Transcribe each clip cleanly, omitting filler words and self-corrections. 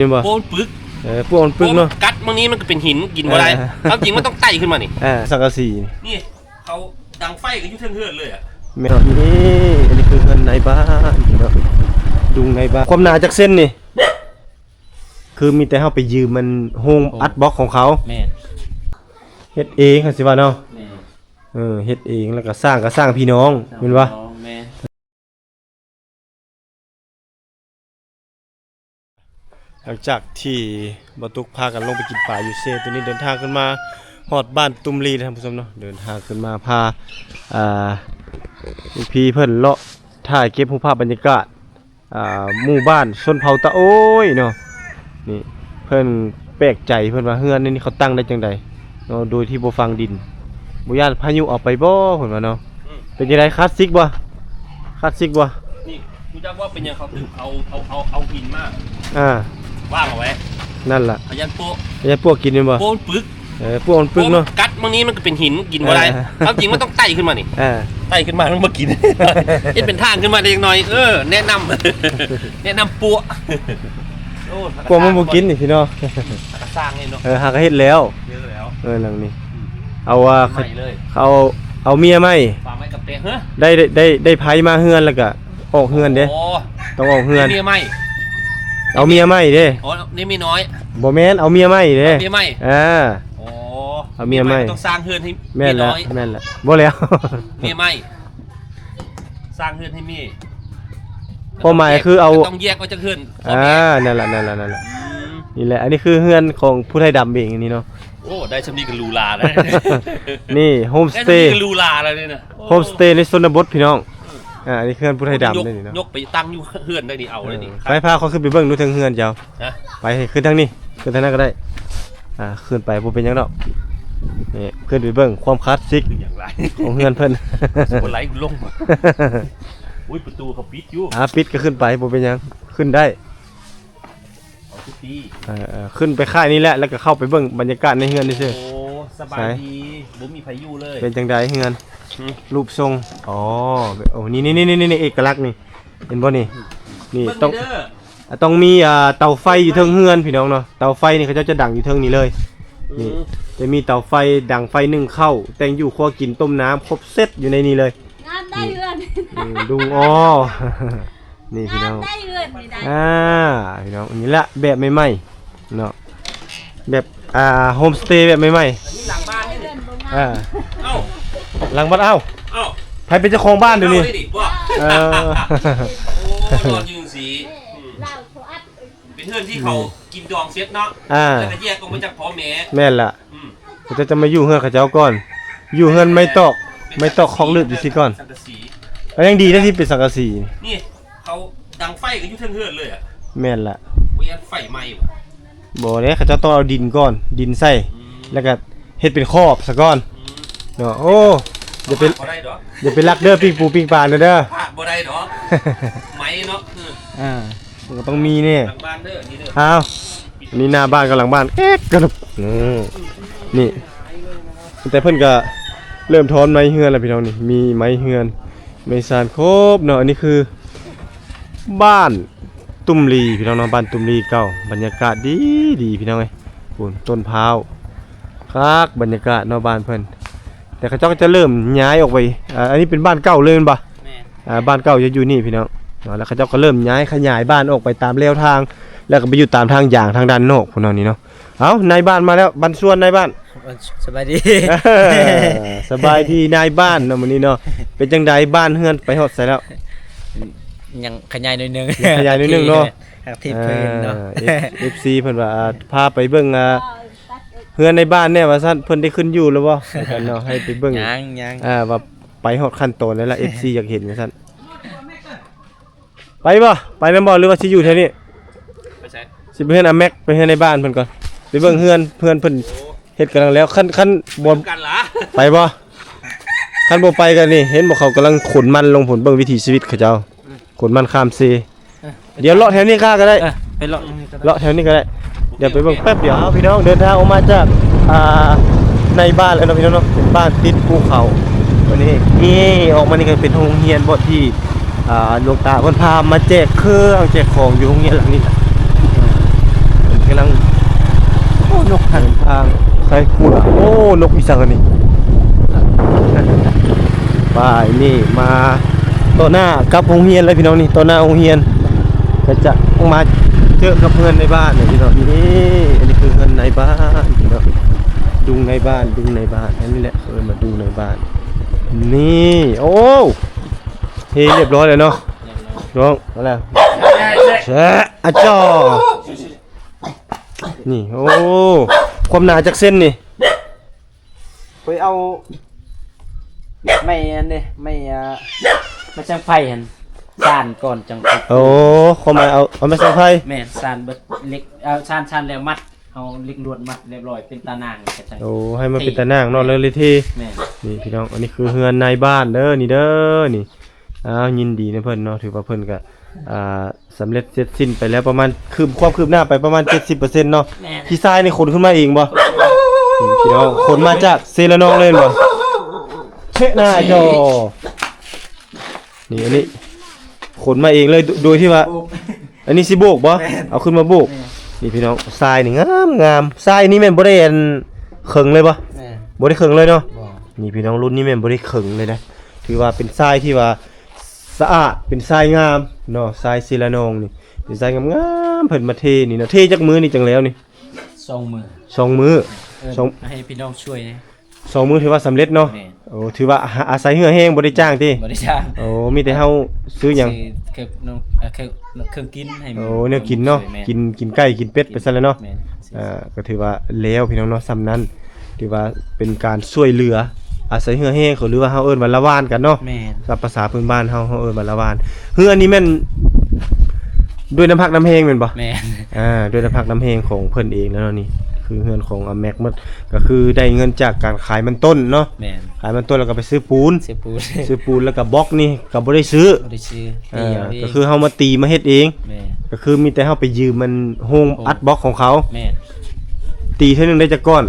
เห็นบ่โปนปึกพวกมันปึกเนาะกัดบางนี้มันก็เป็นหินกินบ่ได้ความจริงมันต้องไต่ขึ้นมานี่สังกะสีนี่เขาดังไฟกันอยู่เทิงๆเลยอ่ะแม่นี่อันนี้คือเงินในบ้านเนาะดุงในบ้านความหนาจากเส้นนี่คือมีแต่เฮาไปยืมมันโฮมอัดบล็อกของเขาแม่เฮ็ดเองค่ะสิว่าเนาะเฮ็ดเองแล้วก็สร้างพี่น้องแม่นบ่หลังจากที่บ่ตุกพากันลงไปกินปลาอยู่เซตัวนี้เดินทางขึ้นมาฮอดบ้านตุ้มลีท่านผู้ชมเนาะเดินทางขึ้นมาพาพี่เพิ่นเลาะถ่ายเก็บรูปภาพบรรยากาศหมู่บ้านชนเผ่าตะโอ้ยเนาะนี่เพิ่นแปลกใจเพิ่นว่าเฮือนนี่เขาตั้งได้จังได๋เนาะโดยที่บ่ฟังดินบ่ย่านพายุเอาไปบ่เพิ่นว่าเนาะเป็นจังได๋คลาสสิกบ่นี่กูจักว่าเป็นยังเขาถึงเอาหินมากว่างเอาไว้นั่นล่ะพยันพวกกินแม่นบ่โปนปึกพวกมันปึกเนาะกัดบางนี้มันก็เป็นหินกินบ่ได้ความจริงมันต้องไต่ขึ้นมานี่ไต่ขึ้นมาต้องมากินเฮ็ดเป็นทางขึ้นมาได้จักหน่อยแนะนำปัวพวกมันบ่กินนี่พี่น้องสร้างนี่เนาะหากเฮ็ดแล้วหลังนี้เอาเอาเมียไหมฝากไว้กับเตะได้ไผมาเฮือนแล้วก็ออกเฮือนเด้ต้องออกเฮือนเมียไหมเอาเมียไหมเด้นี่มีน้อยบ่แม่นเอาเมียไหมเด้เมียไหมเอาเมียไหมต้องสร้างเฮือนให้แม่นแล้วบ่แล้วเมียไหมสร้างเฮือนให้เมียพอหมายคือเอาต้องแยกออกจากเฮือนนั่นล่ะนี่แหละอันนี้คือเฮือนของผู้ไทยดำเองนี่เนาะโอ้ได้ชำนีกันลูลาแล้วนี่โฮมสเตย์กันลูลาแล้วนี่นะโฮมสเตย์ในชนบทพี่น้องอันนี้เฮือนผู้ไทยดำนี่เนาะยกไปตั้งอยู่เฮือนได้นี่เอาเลยนี่ไปพาเขาขึ้นไปเบิ่งดูทางเฮือนเจ้าไปขึ้นทางนี้ขึ้นทางนั้นก็ได้ขึ้นไปบ่เป็นหยังดอกนี่ขึ้นไปเบิ่งความคลาสสิกของเฮือนเพิ่นบ่ไหลลงอุ้ยประตูเขาปิดอยู่ปิดก็ขึ้นไปบ่เป็นหยังขึ้นได้ขึ้นไปค่ายนี้แหละแล้วก็เข้าไปเบิ่งบรรยากาศในเฮือนนี่ซื่อโอ้สบายดีบ่มีพายุเลยเป็นจังได๋เฮือนรูปทรงโอ้นี่เอกลักษณ์นี่เห็นบ่นี่ต้องมีเตาไฟอยู่เทิงเฮือนพี่น้องเนาะเตาไฟนี่เขาจะดังอยู่เทิงนี้เลยนี่จะมีเตาไฟดังไฟนึ่งข้าวแต่งอยู่ครัวกินต้มน้ำครบเซตอยู่ในนี้เลยงานได้เฮือนดุงนี่พี่น้องได้เฮือนนี่ได้พี่น้องนี่แหละแบบใหม่ๆเนาะแบบโฮมสเตย์แบบใหม่ๆหลังบ้านนี่หลังบ้านใครเป็นเจ้าของบ้านเดี๋ยวนี้โอ้รอดยืนสีเป็นเฮือนที่เขากินดองเซ็ตเนาะแล้วก็แยกออกมาจากพ่อแม่นล่ะจะมาอยู่เฮือนเขาเจ้าก่อนอยู่เฮือนไม่ตอกของลึกอยู่สิก่อนแล้วยังดีนะที่เป็นสังกะสีนี่เขาดังไฟกันอยู่เทิงเฮือนเลยแม่นล่ะบ่ยันไฟไหม้บ่เด้เขาเจ้าต้องเอาดินก่อนดินใส่แล้วก็เฮ็ดเป็นครอบซะก่อนเนาะโอ้อย่าไปลักเด้อปิ้งปูปิ้งปลาเด้อพลาดบ่ได้ดอกไหม้เนาะมันก็ต้องมีนี่หลังบ้านเด้อนี่เด้อนี่หน้าบ้านกับหลังบ้านกระดบนี่แต่เพิ่นก็เริ่มถอนไม้เฮือนแล้วพี่น้องนี่มีไม้เฮือนไม้ซานครบเนาะอันนี้คือบ้านตุ้มลีพี่น้องเนาะบ้านตุ้มลีเก่าบรรยากาศดีพี่น้องเอ้ยปุ่นต้นพร้าวคักบรรยากาศเนาะบ้านเพิ่นแต่เขาเจ้าก็จะเริ่มย้ายออกไปอันนี้เป็นบ้านเก่าเลยมั้ยบ่บ้านเก่าจะอยู่นี่พี่น้องแล้วเขาเจ้าก็เริ่มย้ายขยายบ้านออกไปตามแนวทางแล้วก็ไปอยู่ตามทางอย่างทางด้านนอกพวกนี้เนาะนายบ้านมาแล้วบ้านส่วนนายบ้านสบายดีสบายดีนายบ้านเนาะมื้อนี้เนาะเป็นจังไดบ้านเฮือนไปฮอดไสแล้วยังขยายหน่อยนึงเนาะที่เพิ่นเนาะ FC เพิ่นว่าพาไปเบิ่งเฮือนในบ้านเนี่ยว่าซั่นเพิ่นได้ขึ้นอยู่แล้วบ่กันเนาะให้ไปเบิ่งยังว่าไปฮอดขั้นตอนแล้วล่ะ FC อยากเห็นว่าซั่นไปบ่ไปนำบ่หรือว่าสิอยู่แถวนี้ไปใช่สิไปเฮือนแม็กไปเฮือนในบ้านเพิ่นก่อนไปเบิ่งเฮือนเพิ่นเฮ็ดกำลังแล้วคันบ่ไปบ่คันบ่ไปกันนี่เห็นบ่เขากำลังขนมันลงผลเบิ่งวิถีชีวิตเขาเจ้าขนมันข้ามเซเดี๋ยวเลาะแถวนี้ก็ได้ไปเลาะแถวนี้ก็ได้เดี๋ยวไปเบิ่งแป๊บเดียวพี่น้องเดินทางออกมาจากในบ้านแล้วนะพี่น้องเนาะเป็นบ้านติดภูเขาวันนี้นี่ออกมานี่ก็เป็นโรงเรียนบ่ที่หลวงตาเพิ่นพามาแจกเครื่องแจกของอยู่โรงเรียนหลังนี้ ใช่พูดอ่ะโอ้นกอีสังอันนี้ป้ายนี่มาต่อหน้ากับโรงเรียนเลยพี่น้องนี่ต่อหน้าโรงเรียนก็จะมาเจอกับเพื่อนในบ้านเนี่ยพี่น้องนี่อันนี้คือเพื่อนในบ้านพี่น้องดุงในบ้านอันนี้แหละมาดุงในบ้านนี่โอ้เฮ้เรียบร้อยเลยเนาะน้องเอาแล้วแช่อาจอนี่โอ้ความหนาจากเส้นนี่ไปเอา ไม่อันนี้ไม่ช่างไฟหันซานก่อนจัง โอ้ความหมายเอามาใส่ไฟ แม่นซานเบิดเล็กเอาซานแล้วมัดเอาเล็กลวดมัดเรียบร้อยเป็นตานางกระจาย โอ้ให้มันเป็นตะนางเนาะเลยที่ แม่น นี่พี่น้องอันนี้คือเฮือนในบ้านเด้อนี่เด้อนี่ยินดีนะเพิ่นเนาะถือว่าเพิ่นก็สำเร็จเสร็จสิ้นไปแล้วประมาณความคืบหน้าไปประมาณ 70% เนาะ แม่น ที่ทรายนี่ขนขึ้นมาเองบ่พี่น้องขนมาจากเซระนองเลยบ่เชะหน้าจอนี่อันนี้ขนมาเองเลยโดยที่ว่าอันนี้สิโบกบ่เอาขึ้นมาโบกนี่พี่น้องทรายนี่งามทรายนี่แม่นบ่ได้อันเขิงเลยบ่ แม่น บ่ได้เขิงเลยเนาะ บ่ นี่พี่น้องรุ่นนี้แม่นบ่ได้เขิงเลยนะถือว่าเป็นทรายที่ว่าสะอาดเป็นทรายงามเนาะทรายศิลานองนี่เป็นทรายงามๆเพิ่นมาเทนี่เนาะเทจักมือนี่จังแล้วนี่ 2 มือ สองมือ สอง ให้พี่น้องช่วยนะ สองมือถือว่าสำเร็จเนาะ แม่น โอ้ถือว่าอาศัยเหือแห้งบ่ได้จ้างติ บ่ได้จ้าง โอ้มีแต่เฮาซื้อหยัง เครื่องกินให้ โอ้แนวกินเนาะ แม่น กินไก่กินเป็ดไปซะแล้วเนาะ แม่น ก็ถือว่าแล้วพี่น้องเนาะซ้ำนั้นถือว่าเป็นการช่วยเหลืออาศัยเหือแห้งเขาหรือว่าเฮาเอิ้นว่าละวานกันเนาะ แม่น กับภาษาพื้นบ้านเฮาเอิ้นว่าละวานเฮืออันนี้แม่นด้วยน้ำพักน้ำแห้งแม่นบ่ แม่น ด้วยน้ำพักน้ำแห้งของเพิ่นเองแล้วเนาะนี่คือเฮือนของอาแม็กหมดก็คือได้เงินจากการขายมันต้นเนาะ แม่น ขายมันต้นแล้วก็ไปซื้อปูน เสียปูน ซื้อปูนแล้วก็บล็อกนี่ก็บ่ได้ซื้อ บ่ได้ชื่อ ก็คือเฮามาตีมาเฮ็ดเอง แม่ ก็คือมีแต่เฮาไปยืมมันโฮงอัดบล็อกของเขา แม่ ตีเท่านึงได้จักก้อน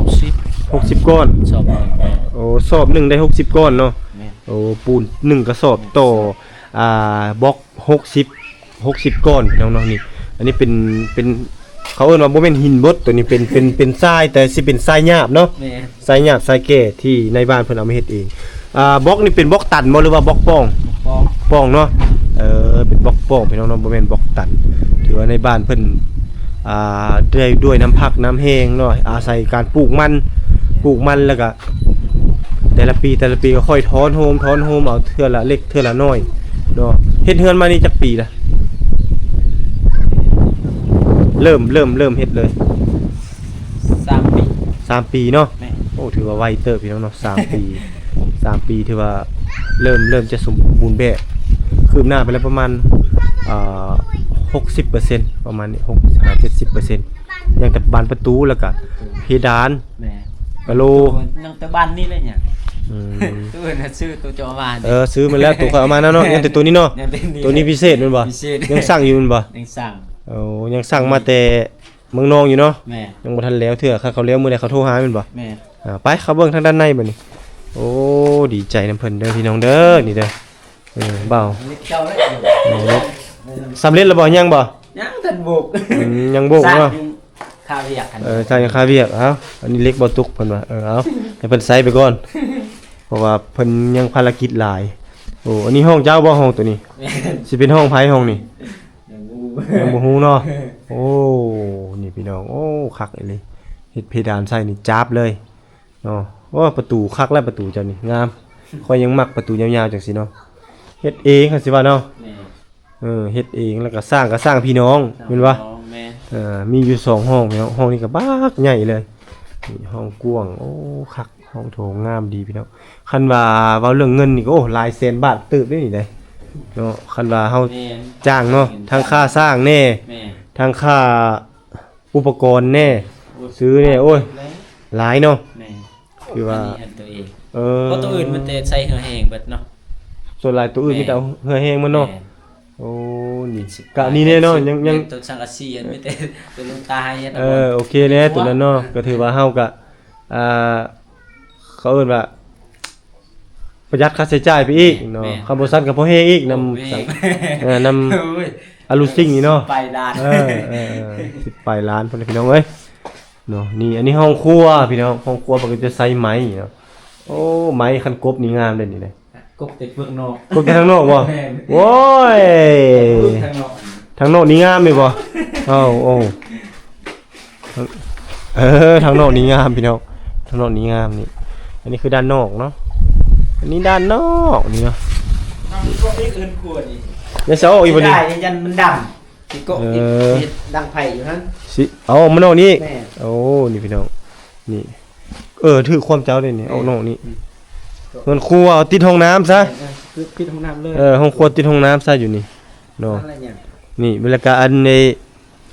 60 60ก้อน ชอบแม่ โอ้สอบหนึงได้60ก้อนเนาะ แม่ โอ้ปูน1กระสอบต่อบล็อก60ก้อนพี่น้องๆนี่อันนี้เป็นเขาเอิ้นว่าบ่แม่นหินบดตัวนี้เป็นทรายแต่สิเป็นทรายหยาบเนาะ แม่ ทรายหยาบทรายแก่ที่ในบ้านเพิ่นเอามาเฮ็ดเองบล็อกนี่เป็นบล็อกตันบ่หรือว่าบล็อกป้อง ปอง ป้องเนาะเป็นบล็อกป้องพี่น้องเนาะบ่แม่นบล็อกตันถือว่าในบ้านเพิ่นได้ด้วยน้ำพักน้ำแห้งเนาะอาศัยการปลูกมันแล้วก็แต่ละปีก็ค่อยถอนโฮมเอาเทื่อละเล็กเทื่อละน้อยเนาะเฮ็ดเฮือนมานี่จักปีละเริ่มเฮ็ดเลย 3 ปี 3 ปีเนาะ แม่ โอ้ถือว่าไวเติบพี่น้องเนาะ3 ปี 3 ปีถือว่าเริ่มจะสมบูรณ์แบบคืบหน้าไปแล้วประมาณ60%ประมาณนี้70%อย่างแต่บานประตูแล้วก็เพดาน แม่ กะโหล นั่งแต่บ้านนี่เลยเนี่ย อืม ตัวอื่นน่ะซื้อตัวจอมา ซื้อมาแล้วตัวเขาเอามาแล้วเนาะยังแต่ตัวนี้เนาะ ยังเป็น ตัวนี้พิเศษแม่นบ่ พิเศษ ยังสั่งอยู่แม่นบ่ ยังสั่ง โอ้ยังสั่งมาแต่เมืองนองอยู่เนาะ แม่ ยังบ่ทันแล้วเทื่อถ้าเขาแล้วมื้อใดเขาโทรหาแม่นบ่ แม่ ไปเข้าเบิ่งทางด้านในบัดนี้โอ้ดีใจนำเพิ่นเด้อพี่น้องเด้อนี่เด้อเบา ลิกเจ้าเลย สำเร็จแล้วบ่ยังบ่ ยังทันบุก ยังโบกเนาะ ข้าวเรียกกัน ทางยังคาเวียกเอ้าอันนี้เล็กบ่ตุกเพิ่นว่าเอาให้เพิ่นใส่ไปก่อนเพราะว่าเพิ่นยังภารกิจหลายโอ้อันนี้ห้องเจ้าบ่ห้องตัวนี้ แม่ สิเป็นห้องไผห้องนี่ ยังบู ยังบ่ฮู้เนาะโอ้นี่พี่น้องโอ้คักเลยเฮ็ดเพดานใส่นี่จับเลยเนาะโอ้ประตูคักแล้วประตูเจ้านี่งามข่อยยังมักประตูยาวๆจังซี่เนาะเฮ็ดเองคั่นสิว่าเนาะ แม่ เฮ็ดเองแล้วก็สร้างพี่น้องแม่นบ่ แม่ มีอยู่2ห้องพี่น้องห้องนี้ก็บักใหญ่เลยนี่ห้องกว้างโอ้คักห้องโถงงามดีพี่น้องคันว่าเว้าเรื่องเงินนี่ก็โอ้หลายแสนบาทตึบได้นี่ได้เนาะคันว่าเฮา แม่ จ้างเนาะทั้งค่าสร้างแน่ แม่ ทั้งค่าอุปกรณ์แน่ซื้อแน่โอ้ยหลายเนาะ แม่ คือว่า อันตัวเอง เพ เพราะตัวอื่นมันแต่ใส่เหือแห้งเบิดเนาะ ส่วนหลายตัวอื่นมีแต่เอาเหือแห้งมันเนาะ แม่ โอ้นี่กะนี่แน่เนาะยัง ตัวสังกะสีอันไม่แต่ตัวลงตาให้ โอเคแน่ตัวนั้นเนาะก็ถือว่าเฮาก็เขาเอิ้นว่าประหยัดค่าใช้จ่ายไปอีกเนาะคำบ่ซันก็พอแฮงอีกนำสังนำ อลูซิงนี่เนาะ ไปร้าน สิบปลายล้านพ่อแม่พี่น้องเอ้ย เนาะนี่อันนี้ห้องครัวพี่น้องห้องครัวมันก็จะใส่ไม้เนาะโอ้ไม้คันกบนี่งามเด้นี่เลย กบแต่เบื้องนอก กบแต่ทางนอกบ่โว้ย ข้างนอก ทางนอกนี่งามเลยบ่เอ้าโอ้ทางนอกนี่งามพี่น้องทางนอกนี่งามนี่อันนี้คือด้านนอกเนาะอันนี้ด้านนอกนี่เนาะ ก็นี่เอิ้นครัวนี่ ยังเสาออกอีกบ่นี่ ได้ยันมันดำสิโกะเฮ็ดดังไผ่อยู่หั่น สิเอามันนอกนี่ แม่ โอ้นี่พี่น้องนี่ถือความเจ้าเลยนี่เอานอกนี่มันครัวเอาติดห้องน้ำซะ คือปิดห้องน้ำเลย ห้องครัวติดห้องน้ำซะอยู่นี่เนาะ อะไรเนี่ย นี่บรรยากาศอันใน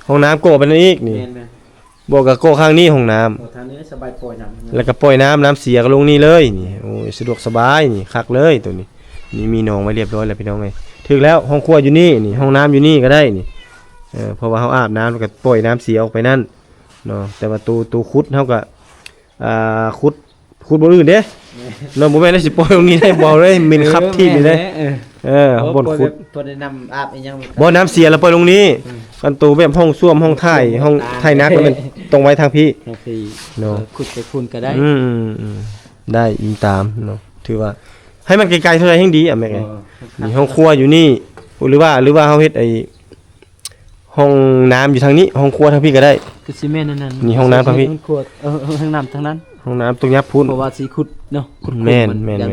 ห้องน้ำโกะไปนั่นอีกนี่ แม่น บอกกับโกะข้างนี้ห้องน้ำ ๆโอ้ทางนี้สบายปล่อยน้ำ แล้วก็ปล่อยน้ำเสียก็ลงนี่เลยนี่โอ้ยสะดวกสบายนี่คักเลยตัวนี้นี่มีหนองไว้เรียบร้อยแล้วพี่น้องเอ้ยถึงแล้วห้องครัวอยู่นี่นี่ห้องน้ำอยู่นี่ก็ได้นี่เพราะว่าเฮาอาบน้ำแล้วก็ปล่อยน้ำเสียออกไปนั่นเนาะแต่ว่าตูขุดเฮาก็ขุดบ่อื่นเด้เนาะบ่แม่นได้สิปล่อยตรงนี้ได้บ่เลยมินคับที่นี่เด้บ่นขุด ตัวได้นำอาบอีหยัง บ่น้ำเสียแล้วปล่อยลงนี้กันตูแบบห้องส้วมห้องถ่ายห้องถ่ายน้ำก็มันตรงไว้ทางพี่ โอเค เนาะ ขุดไปคุณก็ได้ ได้อิงตามเนาะถือว่าให้มันไกลๆเท่าไหร่ยิ่งดีอ่ะแม่ไงนี่ห้องครัวอยู่นี่หรือว่าเฮาเฮ็ดไอ้ห้องน้ำอยู่ทางนี้ห้องครัวทางพี่ก็ได้ คือซีเมนต์นั่น นี่ห้องน้ำครับพี่ ห้องครัวห้องน้ำทางนั้น ห้องน้ำตรงยับพุ้น เพราะว่าสีขุดเนาะขุด แม่น ยั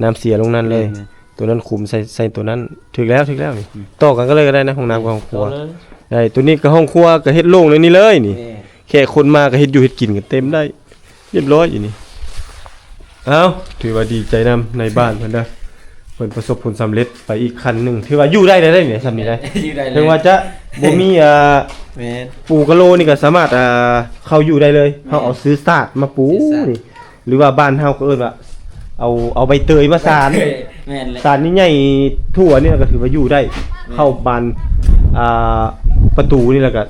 น้ำเสียลงนั่นเลย แม่น ตัวนั้นขุมใส่ตัวนั้นถึกแล้วนี่ต่อกันก็เลยก็ได้นะห้องน้ำกับห้องครัว ต่อเลย ได้ตัวนี้ก็ห้องครัวก็เฮ็ดโล่งเลยนี่เลยนี่ แม่ แค่คนมาก็เฮ็ดอยู่เฮ็ดกินกันเต็มได้เรียบร้อยอยู่นี่เอ้าถือว่าดีใจนำในบ้านเพิ่นเด้อเพิ่นประสบผลสำเร็จไปอีกขั้นหนึงถือว่าอยู่ได้เลยเนี่ยซำนี้ได้ อยู่ได้เลย ถึงว่าจะบ่มีแม่น ปูกะโลนี่ก็สามารถเข้าอยู่ได้เลยเฮาเอาซื้อซาดมาปู ซื้อซาด นี่หรือว่าบ้านเฮาก็เอิ้นว่าเอาใบเตยมาสาน แม่นเลย สารนี่ใหญ่ทั่วนี่ก็ถือว่าอยู่ได้เข้าบานประตูนี่แล้วก็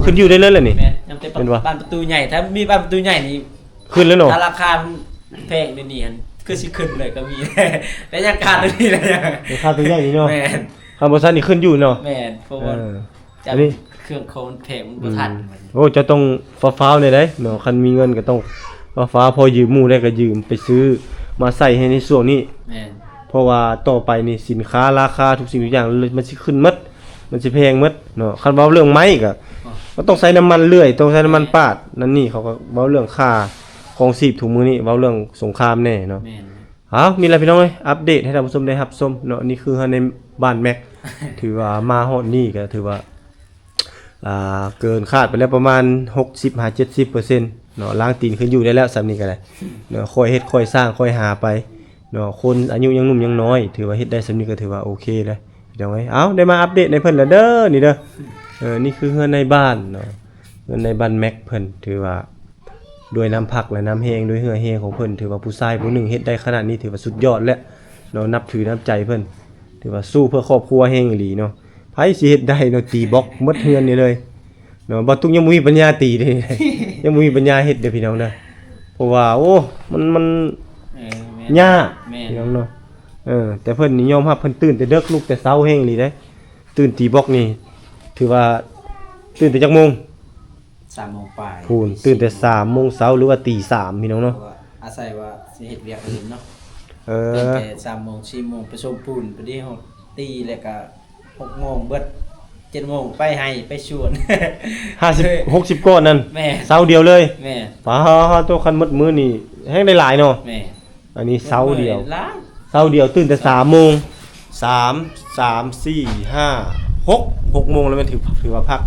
ขึ้นอยู่ได้เลยแหละนี่ แม่นยังเป็น เป็นวะ บ้านประตูใหญ่ถ้ามีบ้านประตูใหญ่นี่ ขึ้นแล้วเนาะ ถ้าราคาแพงนี่นี่อันคือสิขึ้นเลยก็มี แต่ยังขาดตัวนี้เลย ราคาตัวใหญ่นี่เนาะ แม่น คำบ่ซันนี่ขึ้นอยู่เนาะ แม่นเพราะว่าจะ อันนี้ เครื่องโคมันแพงมันบ่ทัน โอ้จะต้องฟ้าวๆหน่อยได้เนาะคันมีเงินก็ต้องฟ้าพอยืมหมู่ได้ก็ยืมไปซื้อมาใส่ให้ในช่วงนี้ แม่น เพราะว่าต่อไปนี่สินค้าราคาทุกสิ่งทุกอย่างมันสิขึ้นหมดมันสิแพงหมดเนาะคันเว้าเรื่องไม้ก็ต้องใช้น้ำมันเลื่อยต้องใช้น้ำมันปาดนั่นนี่เขาก็เว้าเรื่องค่าของชีพถุงมือนี่เว้าเรื่องสงครามแน่เนาะ แม่น มีอะไรพี่น้องเอ้ยอัปเดตให้ท่านผู้ชมได้รับชมเนาะนี่คือในบ้านแม็ก ถือว่ามาฮอดนี่ก็ถือว่าเกินคาดไปแล้วประมาณ 60-70%เนาะล้างตีนขึ้นอยู่ได้แล้วสำนี้ก็ได้เนาะค่อยเฮ็ดค่อยสร้างค่อยหาไปเนาะคนอายุยังหนุ่มยังน้อย ถือว่าเฮ็ดได้สำนี้ก็ถือว่าโอเคเลยพี่น้องเอ้ยได้มาอัปเดตในเพิ่นแล้วเด้อนี่เด้อนี่คือเฮือนในบ้านเนาะเฮือนในบ้านแม็กเพิ่นถือว่าด้วยน้ำพักและน้ำแห้งด้วยเหือแห้งของเพิ่นถือว่าผู้ชายผู้หนึงเฮ็ดได้ขนาดนี้ถือว่าสุดยอดแล้วเนาะนับถือน้ำใจเพิ่นถือว่าสู้เพื่อครอบครัวแห้งอีหลีเนาะไผสิเฮ็ดได้เนาะตีบล็อกหมดเฮือนนี่เลยเนาะบ่ตุกยังบ่มีปัญญาตีเด้ ยังบ่มีปัญญาเฮ็ดเด้อพี่น้องเด้อเพราะว่าโอ้มันแม่น ยาก แม่น พี่น้องเนาะแต่เพิ่นนี่ยอมรับเพิ่นตื่นแต่ดึกลุกแต่เช้าแห้งอีหลีเด้ตื่นตีบล็อกนี่ถือว่าตื่นแต่จักโมง 3 โมงปลาย พูนตื่นแต่3 โมงเช้าหรือว่าตี 3พี่น้อง เพ เนาะ ราะว่าอาศัยว่าสิเฮ็ดเวียกอื่นเนาะ เอ ตั้ง อ แต่3 โมง 4 โมงไปส่งปูนไปที่ห้องตีแล้วก็6 โมงเบิด7 โมงไปให้ไปชวน 50 60ก้อนนั่น แม่ เช้าเดียวเลย แม่ ป้าตัวคันหมดมื้อนี่แฮงได้หลายเนาะ แม่ อันนี้เช้าเดียว ล้าง เช้าเดียวตื่นแต่3 โมง3 4 5 6โมงแล้วมันถือว่าพัก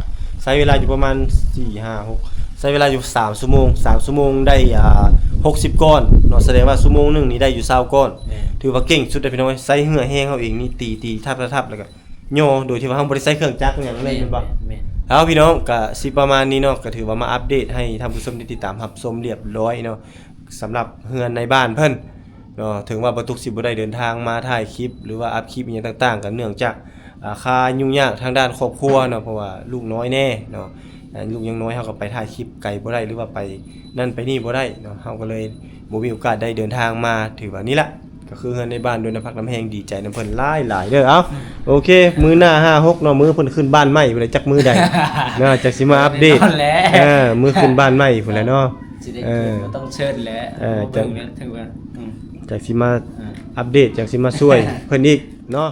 ใช้เวลาอยู่ประมาณ4 5 6ใช้เวลาอยู่3ชั่วโมง3ชั่วโมงได้60ก้อนเนาะแสดงว่าชั่วโมงหนึงนี่ได้อยู่20ก้อน แม่ ถือว่าเก่งสุดเลยพี่น้องเอ้ยใส่เหือแห้งเฮาเองนี่ตีทับแล้วก็ย่อโดยที่ว่าเฮาบ่ได้ใช้เครื่องจักรหยังเลยแม่นบ่ แม่ เอาพี่น้องก็สิประมาณนี้เนาะก็ถือว่ามาอัปเดตให้ท่านผู้ชมได้ติดตามรับชมเรียบร้อยเนาะสำหรับเฮือนในบ้านเพิ่นเนาะถึงว่าบ่ทุกสิบ่ได้เดินทางมาถ่ายคลิป หรือว่าอัพคลิปอีหยังต่างๆก็เนื่องจากค่ายุ่งยากทางด้านครอบครัวเนาะเพราะว่าลูกน้อยแน่เนาะลูกยังน้อยเฮาก็ไปถ่ายคลิปไกลบ่ได้หรือว่าไปนั่นไปนี่บ่ได้เนาะเฮาก็เลยบ่มีโอกาสได้เดินทางมาถือว่านี่ละ ก็คือเฮือนในบ้านด้วยน้ำพักน้ำแห้งดีใจน้ำเพิ่นหลายๆเด้อเอ้าโอเคมื้อหน้า5-6เนาะมื้อเพิ่นขึ้นบ้านใหม่พุ่นแหละจักมื้อใดเนาะจักสิมาอัปเดต นั่นแหละ มื้อขึ้นบ้านใหม่พุ่นแหละเนาะ สิได้เกิดบ่ต้องเชิญแหละ จัง เบิ่งเนี่ยถึงว่า จักสิมาอัปเดตจักสิมาช่วย เพิ่นอีกเนาะ